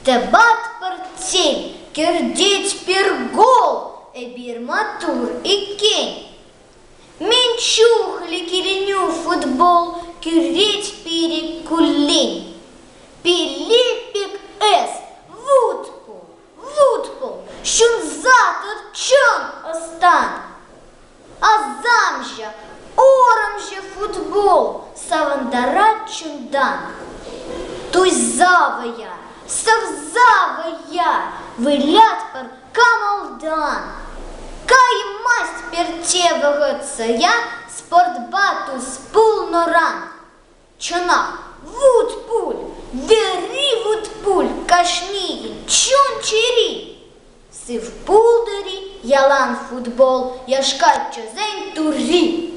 Tebat par cien, kirdit per gol, bir matur и кень. Менчух ли киреню футбол, кирить перекулень. Пилипик эс, вудпул, щунзатот чон остан. А замжа, орамжа футбол, савандара чундан. Туй завая, savzavaya, вылят пар камалдан. Кай масть пертевагаться я, спортбату спул норан. Чонах, вудпуль, вери вудпуль, кашниин, чон чири. Сив пулдери, ялан футбол, яшкача зень тури.